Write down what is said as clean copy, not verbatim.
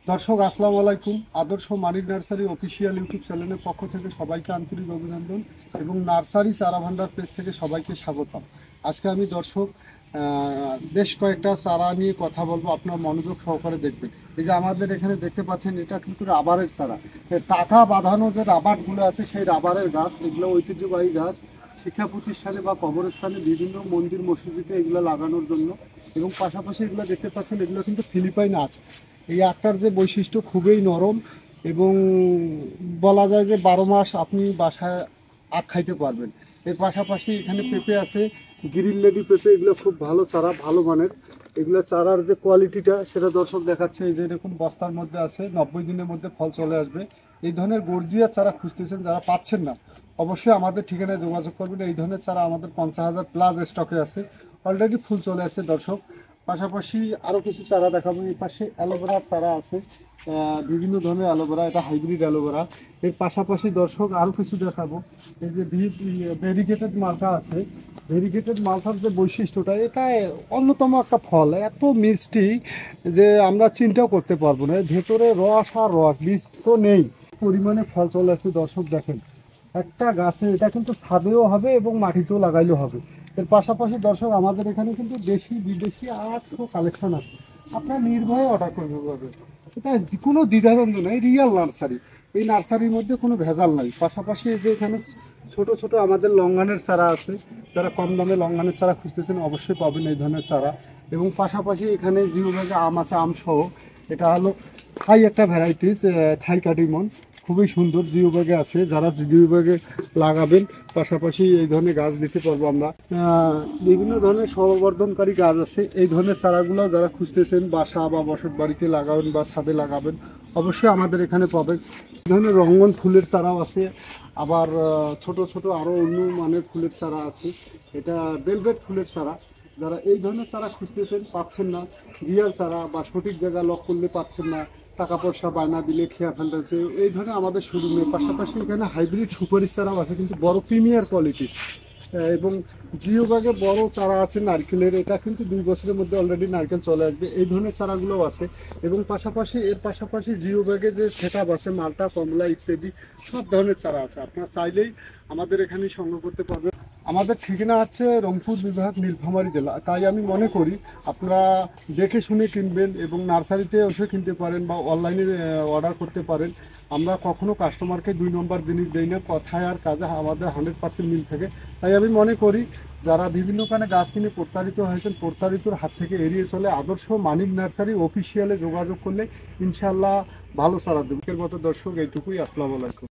দর্শক আসসালামু আলাইকুম। আদর্শ মানিক নার্সারি অফিসিয়াল ইউটিউব চ্যানেলের পক্ষ থেকে সবাইকে আন্তরিক অভিনন্দন এবং নার্সারি চারা ভান্ডার পেজ থেকে সবাইকে স্বাগতম। আজকে আমি দর্শক বেশ কয়েকটা চারা নিয়ে কথা বলবো, আপনার মনোযোগ সহকারে দেখবেন। এই যে আমাদের এখানে দেখতে পাচ্ছেন, এটা কিন্তু রাবারের চারা। টাকা বাঁধানো যে রাবারগুলো আছে সেই রাবারের গাছ, এগুলো ঐতিহ্যবাহী গাছ। শিক্ষা প্রতিষ্ঠানে বা কবরস্থানে বিভিন্ন মন্দির মসজিদে এগুলো লাগানোর জন্য, এবং পাশাপাশি এগুলো দেখতে পাচ্ছেন, এগুলো কিন্তু ফিলিপাইন আখ। এই আখটার যে বৈশিষ্ট্য খুবই নরম, এবং বলা যায় যে 12 মাস আপনি বাসায় আখ খাইতে পারবেন। এর পাশাপাশি এখানে পেঁপে আছে, গ্রিন লেডি পেঁপে। এগুলো খুব ভালো চারা, ভালো মানের। এগুলো চারার যে কোয়ালিটিটা সেটা দর্শক দেখাচ্ছে। এই যে এরকম বস্তার মধ্যে আছে, 90 দিনের মধ্যে ফল চলে আসবে। এই ধরনের গর্জিয়া চারা খুঁজতেছেন, যারা পাচ্ছেন না, অবশ্যই আমাদের ঠিকানায় যোগাযোগ করবেন। এই ধরনের চারা আমাদের 50,000 প্লাস স্টকে আছে, অলরেডি ফুল চলে আসছে দর্শক। পাশাপাশি আরও কিছু চারা দেখাবো। এই পাশে অ্যালোভেরার চারা আছে, বিভিন্ন ধরনের অ্যালোভেরা, এটা হাইব্রিড অ্যালোভেরা। এর পাশাপাশি দর্শক আরও কিছু দেখাবো। এই যে ভেরিগেটেড মালটা আছে। ভেরিগেটেড মালটার যে বৈশিষ্ট্যটা, এটা অন্যতম একটা ফল, এত মিষ্টি যে আমরা চিন্তাও করতে পারবো না। এর ভেতরে রস আর রস, বীজ তো নেই, পরিমাণে ফল চলে আসছে দর্শক। দেখেন একটা গাছে, এটা কিন্তু ছাদেও হবে এবং মাটিতেও লাগাইলেও হবে। এর পাশাপাশি দর্শক আমাদের এখানে কিন্তু দেশি বিদেশি আরও কালেকশন আছে, আপনার নির্ভয়ে অর্ডার করতে পারবেন। এটা কোনো দ্বিধাদ্বন্দ্ব নেই, রিয়েল নার্সারি। এই নার্সারির মধ্যে কোনো ভেজাল নাই। পাশাপাশি এই যে এখানে ছোট ছোট আমাদের লঙ্গানের চারা আছে, যারা কম দামে লঙ্গানের চারা খুঁজতেছেন অবশ্যই পাবেন এই ধরনের চারা। এবং পাশাপাশি এখানে জিও ব্যাগে আম আছে, আম সহ। এটা হলো থাই একটা ভ্যারাইটিস, থাই কাটিমন, খুবই সুন্দর। জিও ব্যাগে আছে, যারা জিও ব্যাগে লাগাবেন পাশাপাশি এই ধরনের গাছ দিতে পারবো আমরা। বিভিন্ন ধরনের সর্ববর্ধনকারী গাছ আছে। এই ধরনের চারাগুলো যারা খুঁজতেছেন বাসা বা বসত বাড়িতে লাগাবেন বা ছাদে লাগাবেন, অবশ্যই আমাদের এখানে পাবেন। এই ধরনের রঙ্গন ফুলের চারাও আছে, আবার ছোট ছোট আরও অন্য মানের ফুলের চারা আছে। এটা ভেলভেট ফুলের চারা। যারা এই ধরনের চারা খুঁজতেছেন, পাচ্ছেন না, রিয়াল চারা বা সঠিক জায়গা লক করলে পাচ্ছেন না, টাকা পয়সা বায়না দিলে খেয়া ফেলতেছে, এই ধরনের আমাদের শোরুমের পাশাপাশি এখানে হাইব্রিড সুপারিশ চারাও আছে, কিন্তু বড় প্রিমিয়ার কোয়ালিটি। এবং জিও ব্যাগে বড় চারা আছে নারকেলের, এটা কিন্তু 2 বছরের মধ্যে অলরেডি নারকেল চলে আসবে। এই ধরনের চারাগুলোও আছে। এবং পাশাপাশি এর পাশাপাশি জিও ব্যাগে যে সেট আপ আছে, মালটা, কমলা ইত্যাদি সব ধরনের চারা আছে। আপনারা চাইলেই আমাদের এখানে সংগ্রহ করতে পারবেন। আমাদের ঠিকানা হচ্ছে রংপুর বিভাগ, নীলফামারী জেলা। তাই আমি মনে করি আপনারা দেখে শুনে কিনবেন, এবং নার্সারিতে এসে কিনতে পারেন বা অনলাইনে অর্ডার করতে পারেন। আমরা কখনো কাস্টমারকে 2 নম্বর জিনিস দিই না, কথায় আর কাজে আমাদের 100% মিল থাকে। তাই আমি মনে করি যারা বিভিন্ন কারণে গাছ কিনে প্রতারিত হয়েছেন, প্রতারিতর হাত থেকে এড়িয়ে চলে আদর্শ মানিক নার্সারি অফিসিয়ালে যোগাযোগ করলে ইনশাল্লাহ ভালো সারা দেবের মতো। দর্শক এইটুকুই। আসসালামু আলাইকুম।